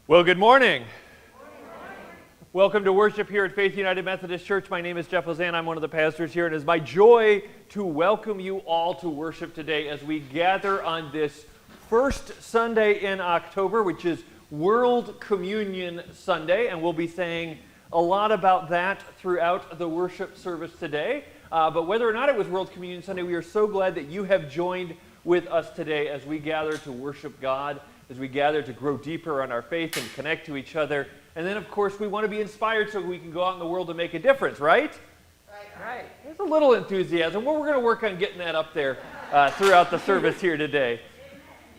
Well, good morning. Welcome to worship here at Faith United Methodist Church. My name is Jeff Lozan. I'm one of the pastors here, and it is my joy to welcome you all to worship today as we gather on this first Sunday in October, which is World Communion Sunday, and we'll be saying a lot about that throughout the worship service today. But whether or not it was World Communion Sunday, we are so glad that you have joined with us today as we gather to worship God, as we gather to grow deeper on our faith and connect to each other. And then, of course, we want to be inspired so we can go out in the world and make a difference, right? Right. There's a little enthusiasm. Well, we're going to work on getting that up there throughout the service here today.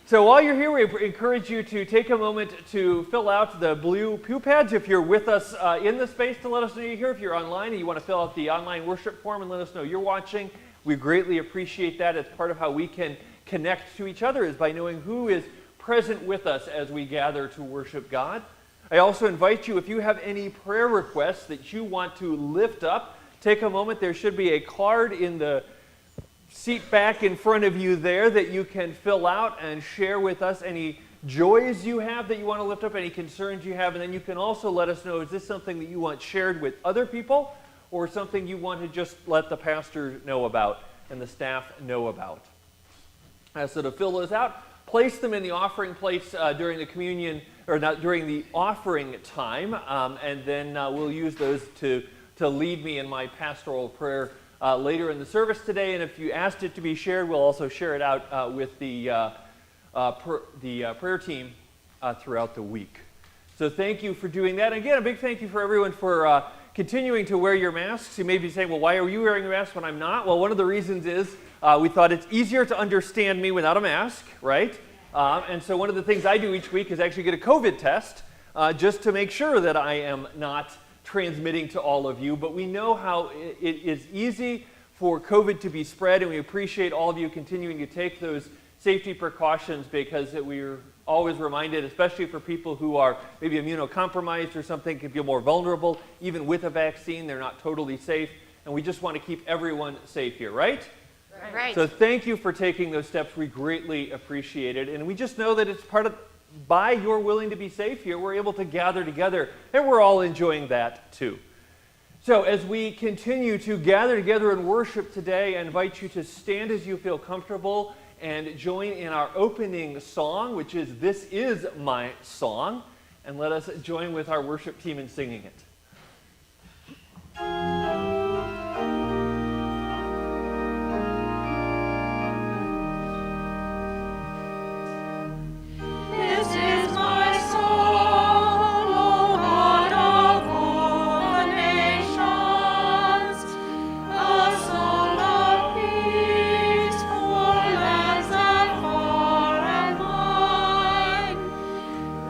So while you're here, we encourage you to take a moment to fill out the blue pew pads. If you're with us in the space, to let us know you're here. If you're online and you want to fill out the online worship form and let us know you're watching, we greatly appreciate that. It's part of how we can connect to each other, is by knowing who is present with us as we gather to worship God. I also invite you, if you have any prayer requests that you want to lift up, take a moment. There should be a card in the seat back in front of you there that you can fill out and share with us any joys you have that you want to lift up, any concerns you have, and then you can also let us know, is this something that you want shared with other people or something you want to just let the pastor know about and the staff know about. So to fill those out, place them in the offering plates during the communion, or not during the offering time, and then we'll use those to lead me in my pastoral prayer later in the service today. And if you asked it to be shared, we'll also share it out with the prayer team throughout the week. So thank you for doing that. And again, a big thank you for everyone for continuing to wear your masks. You may be saying, well, why are you wearing a mask when I'm not? Well, one of the reasons is we thought it's easier to understand me without a mask, right? And so one of the things I do each week is actually get a COVID test just to make sure that I am not transmitting to all of you. But we know how it is easy for COVID to be spread, and we appreciate all of you continuing to take those safety precautions, because we're always reminded, especially for people who are maybe immunocompromised or something, can feel more vulnerable. Even with a vaccine, they're not totally safe, and we just want to keep everyone safe here, right? Right. So thank you for taking those steps. We greatly appreciate it. And we just know that it's by your willing to be safe here, we're able to gather together, and we're all enjoying that too. So as we continue to gather together and worship today, I invite you to stand as you feel comfortable and join in our opening song, which is "This Is My Song," and let us join with our worship team in singing it.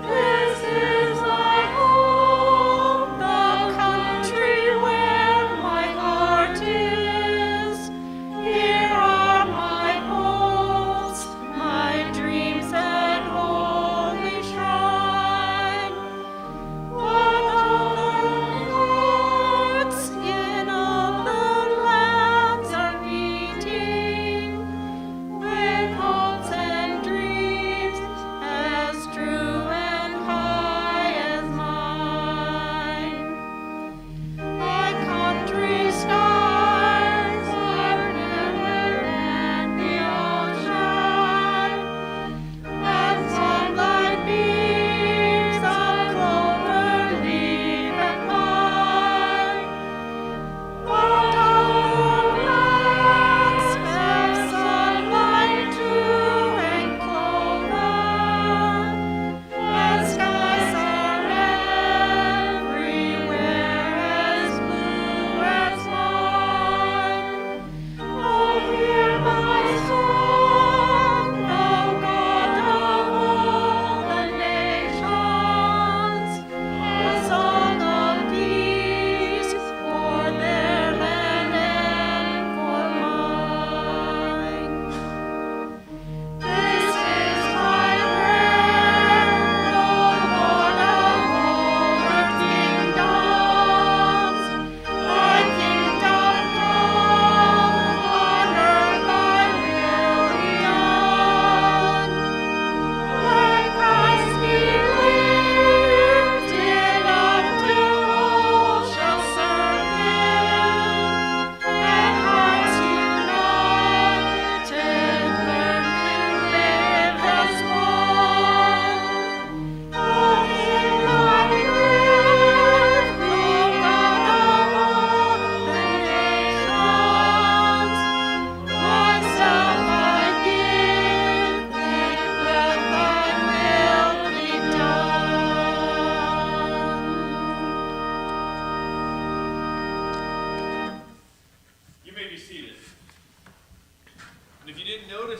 This is my home, the country where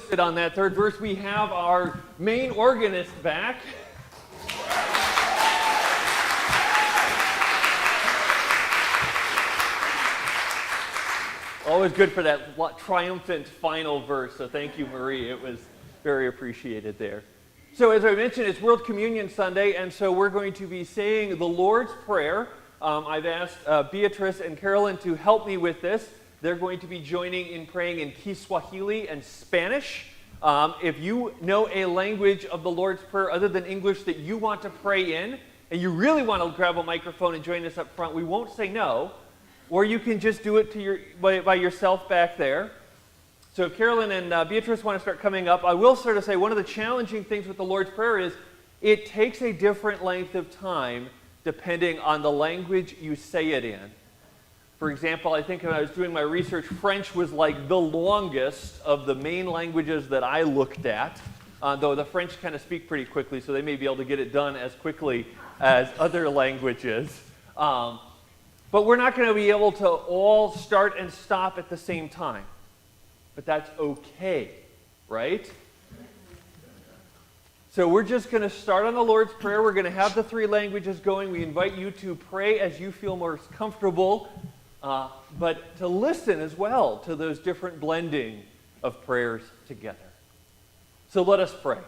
listed on that third verse, we have our main organist back. Always good for that triumphant final verse, so thank you, Marie. It was very appreciated there. So as I mentioned, it's World Communion Sunday, and so we're going to be saying the Lord's Prayer. I've asked Beatrice and Carolyn to help me with this. They're going to be joining in praying in Kiswahili and Spanish. If you know a language of the Lord's Prayer other than English that you want to pray in, and you really want to grab a microphone and join us up front, we won't say no. Or you can just do it by yourself back there. So if Carolyn and Beatrice want to start coming up, I will sort of say one of the challenging things with the Lord's Prayer is it takes a different length of time depending on the language you say it in. For example, I think when I was doing my research, French was like the longest of the main languages that I looked at, though the French kind of speak pretty quickly, so they may be able to get it done as quickly as other languages. But we're not going to be able to all start and stop at the same time. But that's okay, right? So we're just going to start on the Lord's Prayer. We're going to have the three languages going. We invite you to pray as you feel most comfortable, but to listen as well to those different blending of prayers together. So let us pray.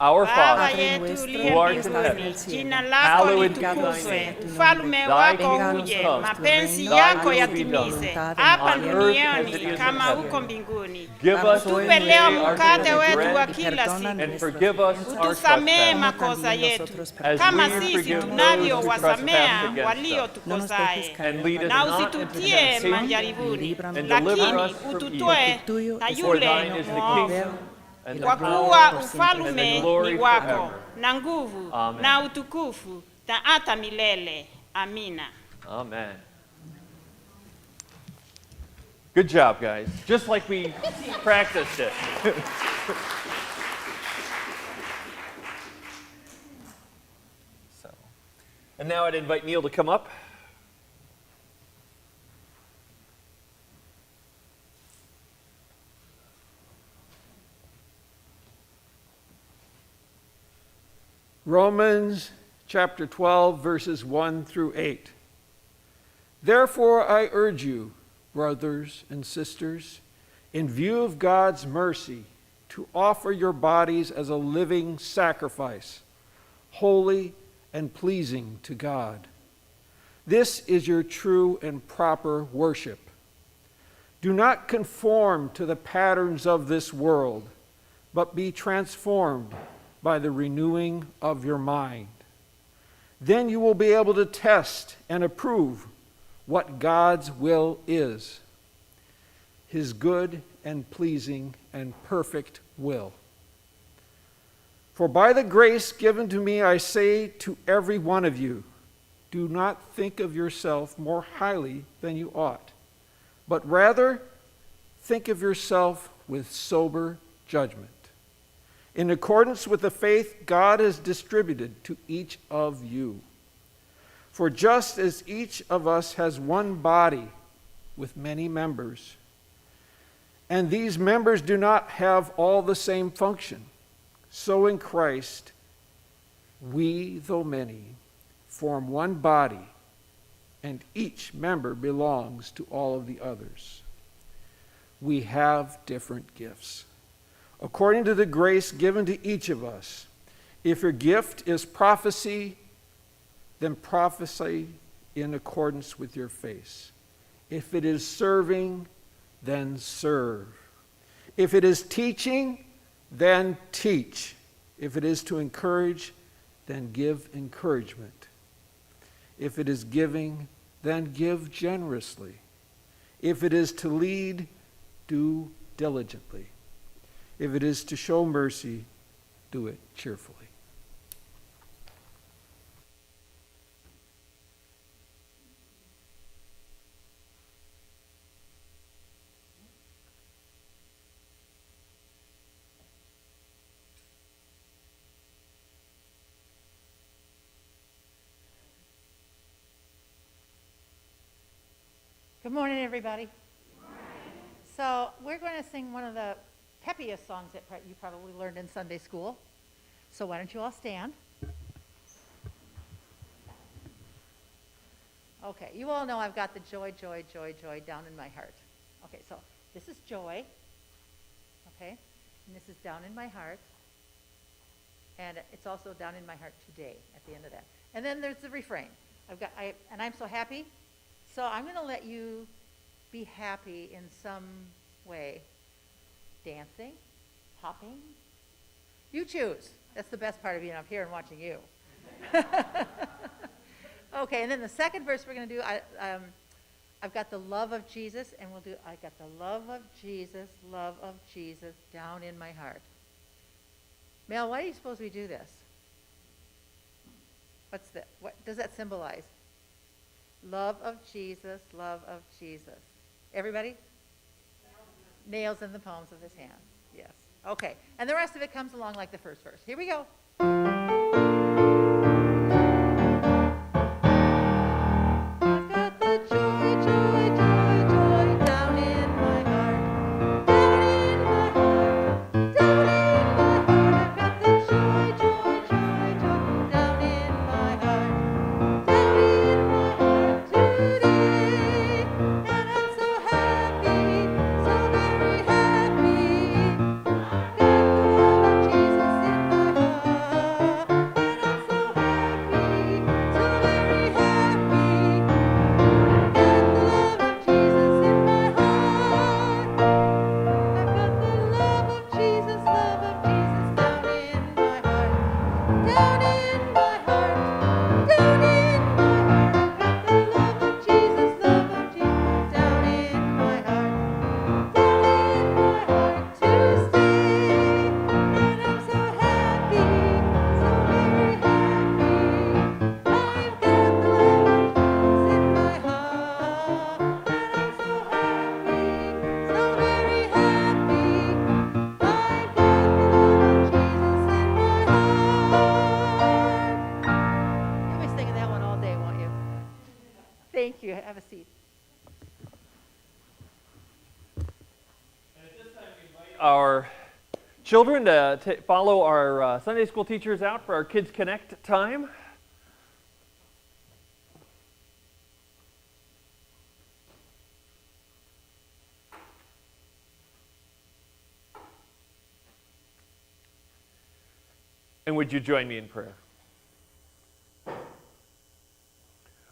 Our Father, who art in heaven, jina lako hallowed be thy litukuzwe, name. ufalme Thy wako kingdom uje, come. mapenzi Thy yako will be done, yatimize hapa on earth as it is duniani in kama heaven. huko mbinguni. Give us Tupe today leo our mkate daily wetu wa bread, kila siku. and forgive us our Utusamee trespasses, makosa yetu as kama we sisi forgive those who tunavyowasamea trespass against us. waliotukosaye, And lead us na not into usitutie temptation, majaribuni, and deliver lakini us from ututoe evil. na For yule thine is the mwovu. kingdom, and the Kwa power, kuwa and the ufalme glory ni wako forever. na nguvu Amen. na utukufu na hata milele. Amina. Amen. Good job, guys. Just like we practiced it. And now I'd invite Neil to come up. Romans chapter 12, verses 1 through 8. Therefore I urge you, brothers and sisters, in view of God's mercy, to offer your bodies as a living sacrifice, holy and pleasing to God. This is your true and proper worship. Do not conform to the patterns of this world, but be transformed by the renewing of your mind. Then you will be able to test and approve what God's will is, his good and pleasing and perfect will. For by the grace given to me, I say to every one of you, do not think of yourself more highly than you ought, but rather think of yourself with sober judgment, in accordance with the faith God has distributed to each of you. For just as each of us has one body with many members, and these members do not have all the same function, so in Christ, we, though many, form one body, and each member belongs to all of the others. We have different gifts, according to the grace given to each of us. If your gift is prophecy, then prophesy in accordance with your faith. If it is serving, then serve. If it is teaching, then teach. If it is to encourage, then give encouragement. If it is giving, then give generously. If it is to lead, do diligently. If it is to show mercy, do it cheerfully. Good morning, everybody. So we're going to sing one of the peppiest songs that you probably learned in Sunday school. So why don't you all stand? Okay, you all know I've got the joy, joy, joy, joy down in my heart. Okay, so this is joy, okay, and this is down in my heart, and it's also down in my heart today at the end of that. And then there's the refrain. And I'm so happy, so I'm going to let you be happy in some way. Dancing, hopping, you choose. That's the best part of being up here and watching you. Okay, and then the second verse we're going to do, I've got the love of Jesus, and we'll do, I got the love of Jesus down in my heart. Mel, why do you suppose we do this? What does that symbolize? Love of Jesus, love of Jesus. Everybody? Nails in the palms of his hands. Yes. Okay, and the rest of it comes along like the first verse. Here we go. Thank you. Have a seat. And at this time, we invite our children to follow our Sunday school teachers out for our Kids Connect time. And would you join me in prayer?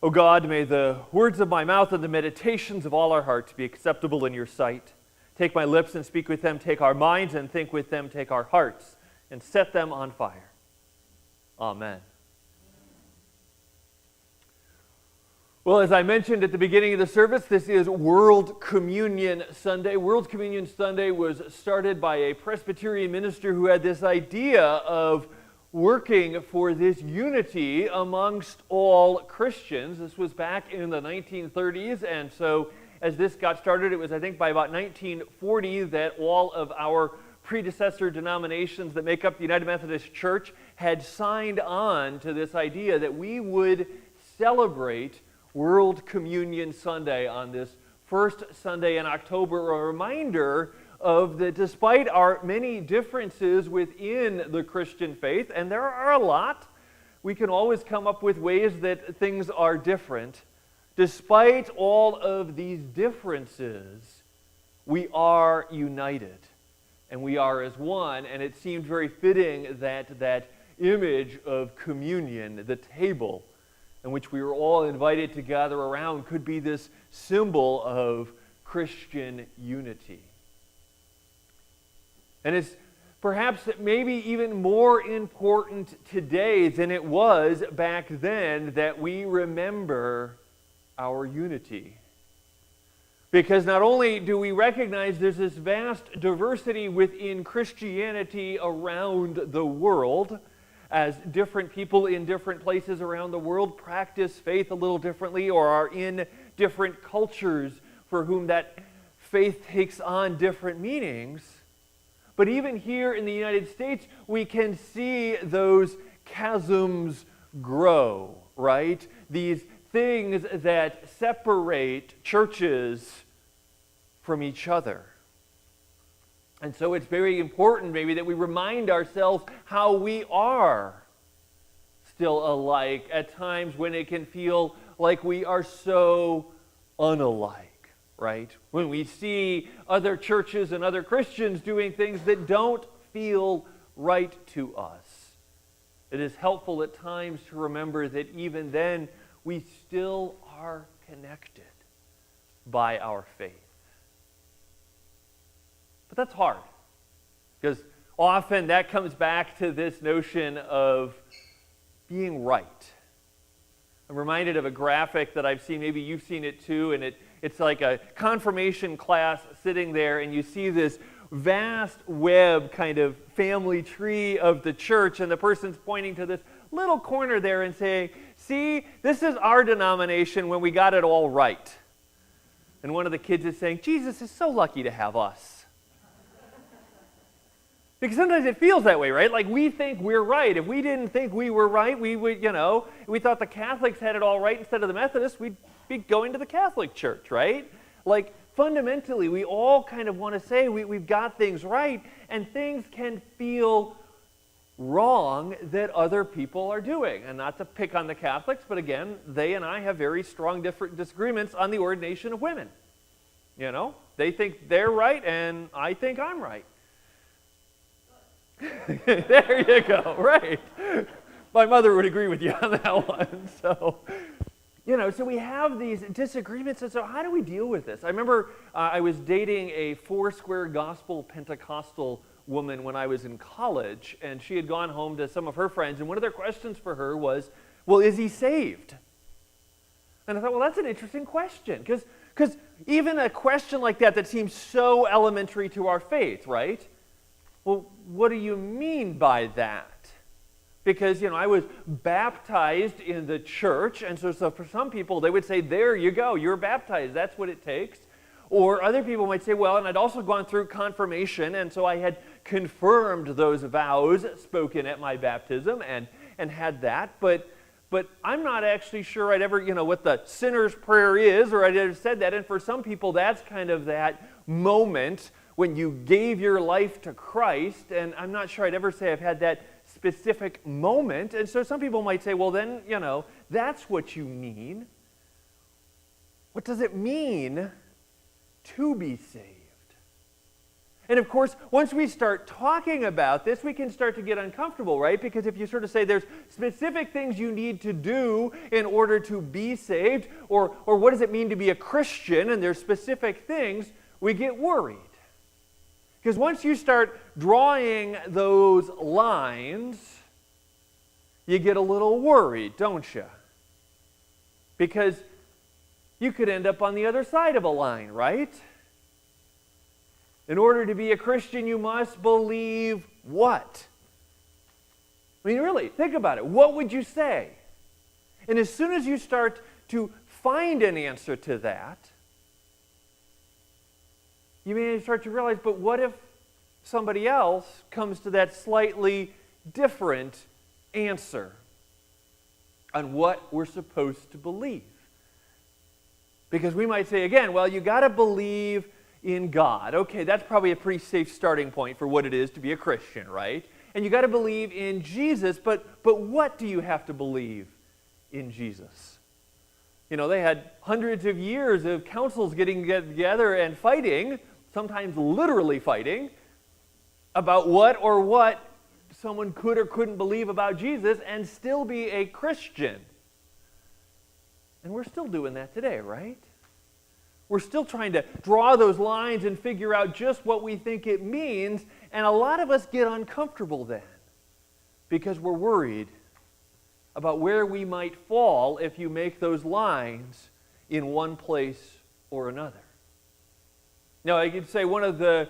O God, may the words of my mouth and the meditations of all our hearts be acceptable in your sight. Take my lips and speak with them. Take our minds and think with them. Take our hearts and set them on fire. Amen. Well, as I mentioned at the beginning of the service, this is World Communion Sunday. World Communion Sunday was started by a Presbyterian minister who had this idea of working for this unity amongst all Christians. This was back in the 1930s, and so as this got started, it was, I think, by about 1940 that all of our predecessor denominations that make up the United Methodist Church had signed on to this idea that we would celebrate World Communion Sunday on this first Sunday in October, a reminder of that despite our many differences within the Christian faith, and there are a lot, we can always come up with ways that things are different. Despite all of these differences, we are united, and we are as one, and it seemed very fitting that that image of communion, the table, in which we were all invited to gather around, could be this symbol of Christian unity. And it's perhaps maybe even more important today than it was back then that we remember our unity. Because not only do we recognize there's this vast diversity within Christianity around the world, as different people in different places around the world practice faith a little differently or are in different cultures for whom that faith takes on different meanings. But even here in the United States, we can see those chasms grow, right? These things that separate churches from each other. And so it's very important maybe that we remind ourselves how we are still alike at times when it can feel like we are so unalike, right? When we see other churches and other Christians doing things that don't feel right to us. It is helpful at times to remember that even then we still are connected by our faith. But that's hard, because often that comes back to this notion of being right. I'm reminded of a graphic that I've seen, maybe you've seen it too, and it's like a confirmation class sitting there, and you see this vast web kind of family tree of the church, and the person's pointing to this little corner there and saying, see, this is our denomination when we got it all right. And one of the kids is saying, Jesus is so lucky to have us. Because sometimes it feels that way, right? Like we think we're right. If we didn't think we were right, we would, we thought the Catholics had it all right instead of the Methodists, we'd be going to the Catholic Church, right? Like fundamentally, we all kind of want to say we've got things right, and things can feel wrong that other people are doing. And not to pick on the Catholics, but again, they and I have very strong different disagreements on the ordination of women. They think they're right, and I think I'm right. There you go, right. My mother would agree with you on that one. So we have these disagreements, and so how do we deal with this? I remember I was dating a Foursquare Gospel Pentecostal woman when I was in college, and she had gone home to some of her friends, and one of their questions for her was, well, is he saved? And I thought, well, that's an interesting question, because even a question like that seems so elementary to our faith, right? Well, what do you mean by that? Because, I was baptized in the church, and so for some people, they would say, there you go, you're baptized, that's what it takes. Or other people might say, well, and I'd also gone through confirmation, and so I had confirmed those vows spoken at my baptism and had that, but I'm not actually sure I'd ever, what the sinner's prayer is, or I'd ever said that, and for some people, that's kind of that moment when you gave your life to Christ, and I'm not sure I'd ever say I've had that specific moment. And so some people might say, well then, that's what you mean. What does it mean to be saved? And of course, once we start talking about this, we can start to get uncomfortable, right? Because if you sort of say there's specific things you need to do in order to be saved, or what does it mean to be a Christian, and there's specific things, we get worried. Because once you start drawing those lines, you get a little worried, don't you? Because you could end up on the other side of a line, right? In order to be a Christian, you must believe what? I mean, really, think about it. What would you say? And as soon as you start to find an answer to that, you may start to realize, but what if somebody else comes to that slightly different answer on what we're supposed to believe? Because we might say again, well, you got to believe in God. Okay, that's probably a pretty safe starting point for what it is to be a Christian, right? And you got to believe in Jesus, but what do you have to believe in Jesus? They had hundreds of years of councils getting together and fighting, sometimes literally fighting, about what someone could or couldn't believe about Jesus and still be a Christian. And we're still doing that today, right? We're still trying to draw those lines and figure out just what we think it means, and a lot of us get uncomfortable then because we're worried about where we might fall if you make those lines in one place or another. Now, I could say one of the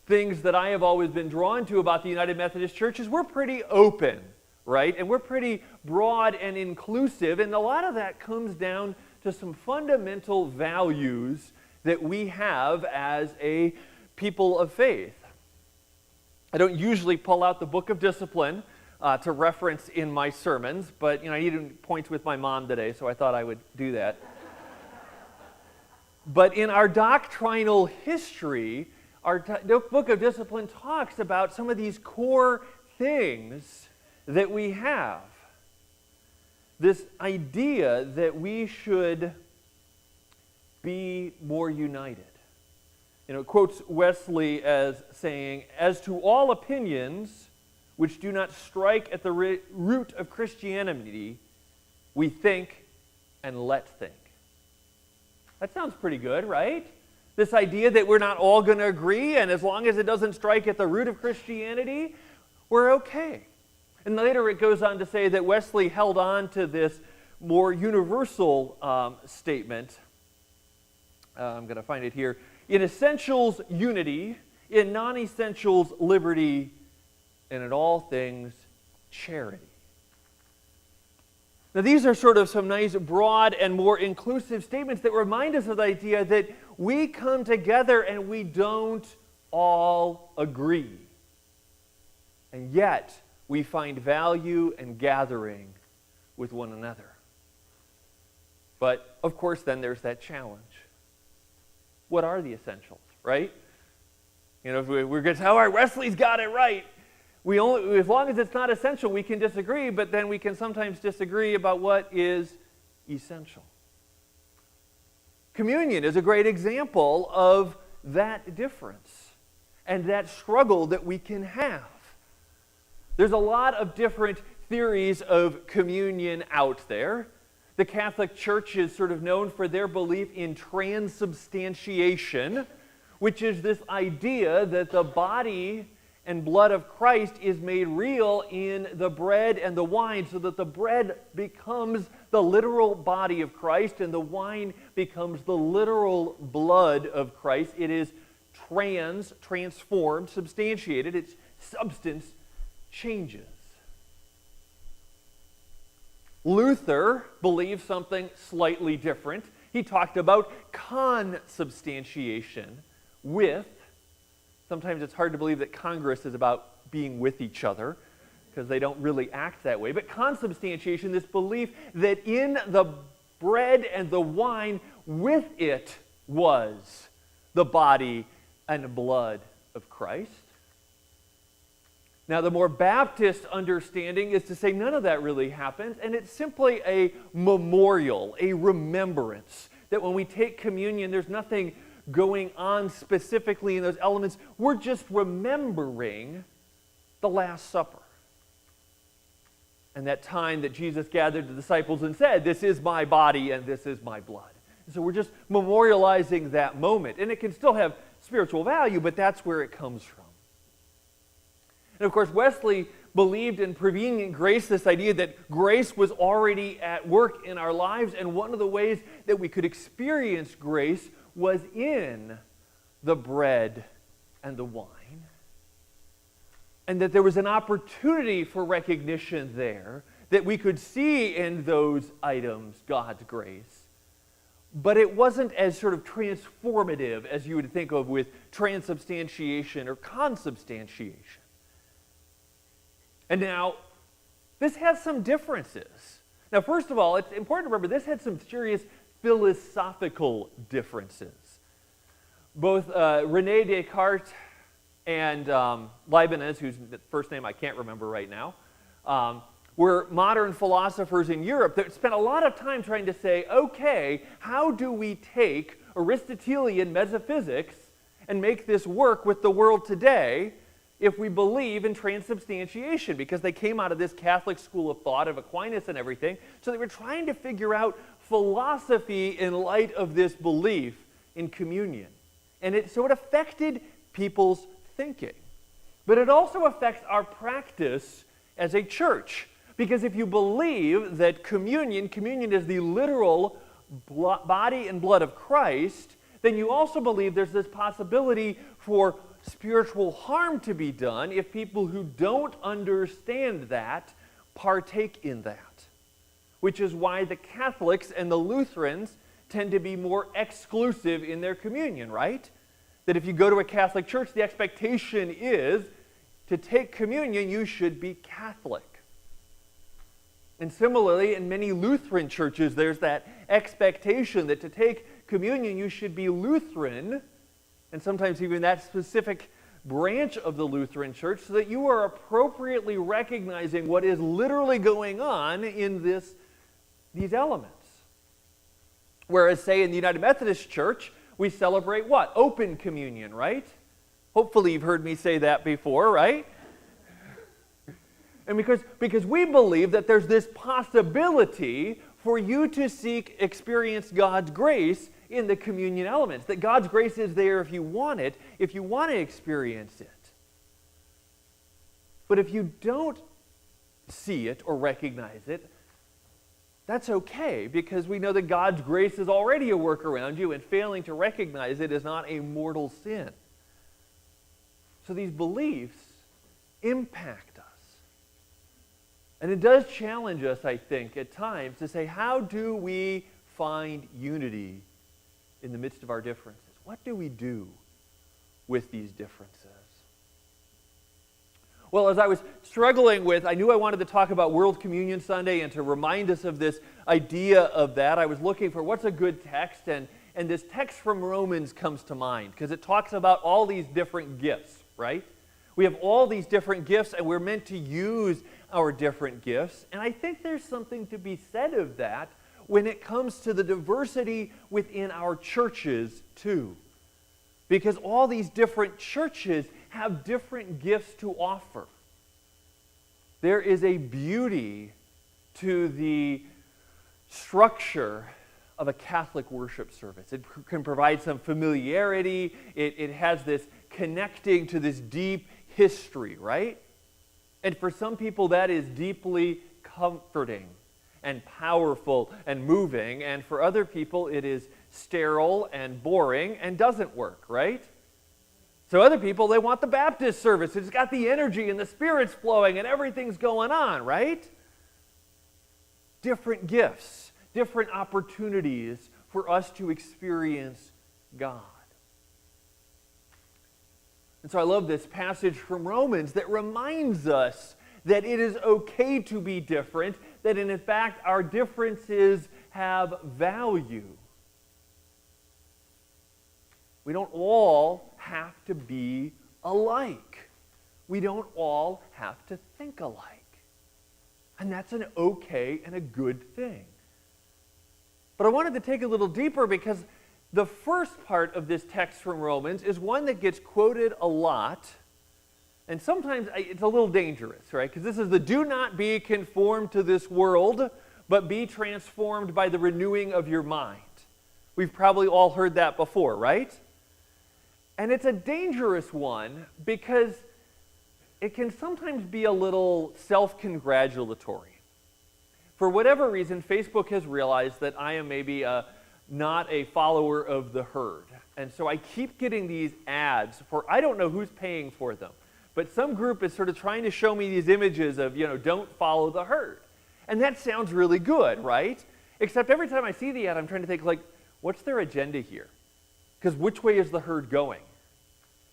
things that I have always been drawn to about the United Methodist Church is we're pretty open, right? And we're pretty broad and inclusive, and a lot of that comes down to some fundamental values that we have as a people of faith. I don't usually pull out the Book of Discipline to reference in my sermons, but I needed points with my mom today, so I thought I would do that. But in our doctrinal history, the book of discipline talks about some of these core things that we have. This idea that we should be more united. It quotes Wesley as saying, "As to all opinions which do not strike at the root of Christianity, we think and let think." That sounds pretty good, right? This idea that we're not all going to agree, and as long as it doesn't strike at the root of Christianity, we're okay. And later it goes on to say that Wesley held on to this more universal statement. I'm going to find it here. In essentials, unity. In non-essentials, liberty. And in all things, charity. Now, these are sort of some nice, broad, and more inclusive statements that remind us of the idea that we come together and we don't all agree. And yet, we find value in gathering with one another. But, of course, then there's that challenge. What are the essentials, right? If we're going to say, all right, Wesley's got it right. As long as it's not essential, we can disagree, but then we can sometimes disagree about what is essential. Communion is a great example of that difference and that struggle that we can have. There's a lot of different theories of communion out there. The Catholic Church is sort of known for their belief in transubstantiation, which is this idea that the body and blood of Christ is made real in the bread and the wine, so that the bread becomes the literal body of Christ and the wine becomes the literal blood of Christ. It is transformed, substantiated. Its substance changes. Luther believed something slightly different. He talked about consubstantiation with. Sometimes it's hard to believe that Congress is about being with each other because they don't really act that way. But consubstantiation, this belief that in the bread and the wine, with it was the body and blood of Christ. Now, the more Baptist understanding is to say none of that really happens, and it's simply a memorial, a remembrance, that when we take communion, there's nothing going on specifically in those elements. We're just remembering the Last Supper. And that time that Jesus gathered the disciples and said, "This is my body and this is my blood." And so we're just memorializing that moment. And it can still have spiritual value, but that's where it comes from. And of course, Wesley believed in prevenient grace, this idea that grace was already at work in our lives, and one of the ways that we could experience grace was in the bread and the wine. And that there was an opportunity for recognition there, that we could see in those items God's grace. But it wasn't as sort of transformative as you would think of with transubstantiation or consubstantiation. And now, this has some differences. Now, first of all, it's important to remember this had some serious philosophical differences. Both René Descartes and Leibniz, whose first name I can't remember right now, were modern philosophers in Europe that spent a lot of time trying to say, okay, how do we take Aristotelian metaphysics and make this work with the world today if we believe in transubstantiation? Because they came out of this Catholic school of thought of Aquinas and everything, so they were trying to figure out philosophy in light of this belief in communion. And it affected people's thinking. But it also affects our practice as a church. Because if you believe that communion is the literal body and blood of Christ, then you also believe there's this possibility for spiritual harm to be done if people who don't understand that partake in that. Which is why the Catholics and the Lutherans tend to be more exclusive in their communion, right? That if you go to a Catholic church, the expectation is to take communion, you should be Catholic. And similarly, in many Lutheran churches, there's that expectation that to take communion, you should be Lutheran, and sometimes even that specific branch of the Lutheran Church, so that you are appropriately recognizing what is literally going on in these elements. Whereas, say, in the United Methodist Church, we celebrate what? Open communion, right? Hopefully you've heard me say that before, right? And because we believe that there's this possibility for you to experience God's grace in the communion elements, that God's grace is there if you want it, if you want to experience it. But if you don't see it or recognize it, that's okay, because we know that God's grace is already a work around you, and failing to recognize it is not a mortal sin. So these beliefs impact us. And it does challenge us, I think, at times to say, how do we find unity in the midst of our differences? What do we do with these differences? Well, as I was struggling with, I knew I wanted to talk about World Communion Sunday and to remind us of this idea of that. I was looking for what's a good text, and this text from Romans comes to mind because it talks about all these different gifts, right? We have all these different gifts, and we're meant to use our different gifts. And I think there's something to be said of that when it comes to the diversity within our churches, too. Because all these different churches have different gifts to offer. There is a beauty to the structure of a Catholic worship service. It can provide some familiarity. It has this connecting to this deep history, right? And for some people that is deeply comforting and powerful and moving, and for other people it is sterile and boring and doesn't work, right? So other people, they want the Baptist service. It's got the energy and the Spirit's flowing and everything's going on, right? Different gifts, different opportunities for us to experience God. And so I love this passage from Romans that reminds us that it is okay to be different, that in fact our differences have value. We don't all have to be alike. We don't all have to think alike. And that's an okay and a good thing. But I wanted to take a little deeper because the first part of this text from Romans is one that gets quoted a lot, and sometimes it's a little dangerous, right? Because this is the do not be conformed to this world, but be transformed by the renewing of your mind. We've probably all heard that before, right? And it's a dangerous one because it can sometimes be a little self-congratulatory. For whatever reason, Facebook has realized that I am maybe not a follower of the herd. And so I keep getting these ads for, I don't know who's paying for them, but some group is sort of trying to show me these images of, don't follow the herd. And that sounds really good, right? Except every time I see the ad, I'm trying to think, what's their agenda here? Because which way is the herd going?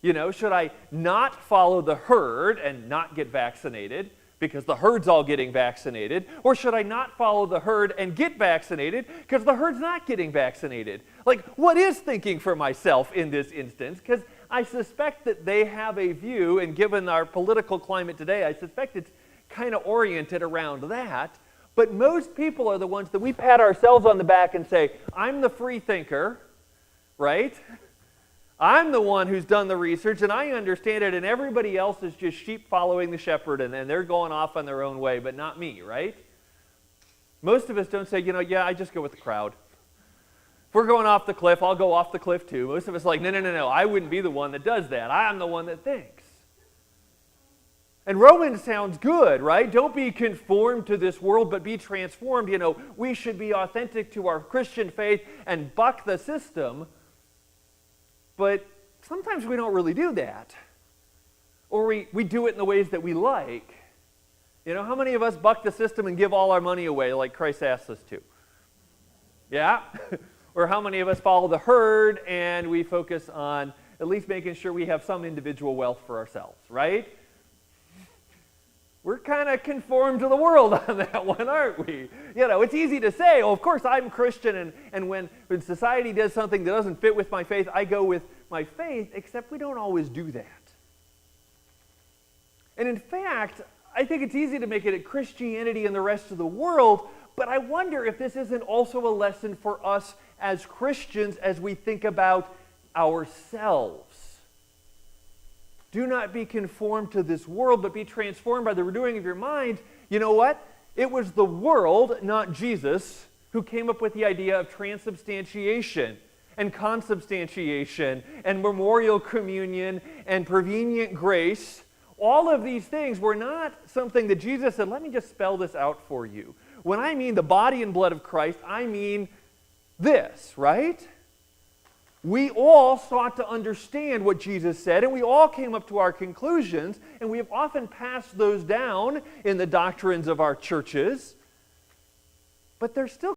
Should I not follow the herd and not get vaccinated because the herd's all getting vaccinated? Or should I not follow the herd and get vaccinated because the herd's not getting vaccinated? What is thinking for myself in this instance? Because I suspect that they have a view, and given our political climate today, I suspect it's kind of oriented around that. But most people are the ones that we pat ourselves on the back and say, I'm the free thinker, right? I'm the one who's done the research, and I understand it, and everybody else is just sheep following the shepherd, and they're going off on their own way, but not me, right? Most of us don't say, I just go with the crowd. If we're going off the cliff, I'll go off the cliff too. Most of us are like, no, I wouldn't be the one that does that. I'm the one that thinks. And Romans sounds good, right? Don't be conformed to this world, but be transformed. We should be authentic to our Christian faith and buck the system. But sometimes we don't really do that. Or we do it in the ways that we like. How many of us buck the system and give all our money away like Christ asks us to? Yeah? Or how many of us follow the herd and we focus on at least making sure we have some individual wealth for ourselves, right? We're kind of conformed to the world on that one, aren't we? It's easy to say, of course I'm Christian, and when society does something that doesn't fit with my faith, I go with my faith, except we don't always do that. And in fact, I think it's easy to make it at Christianity and the rest of the world, but I wonder if this isn't also a lesson for us as Christians as we think about ourselves. Do not be conformed to this world, but be transformed by the renewing of your mind. You know what? It was the world, not Jesus, who came up with the idea of transubstantiation and consubstantiation and memorial communion and prevenient grace. All of these things were not something that Jesus said, let me just spell this out for you. When I mean the body and blood of Christ, I mean this, right? We all sought to understand what Jesus said, and we all came up to our conclusions, and we have often passed those down in the doctrines of our churches, but they're still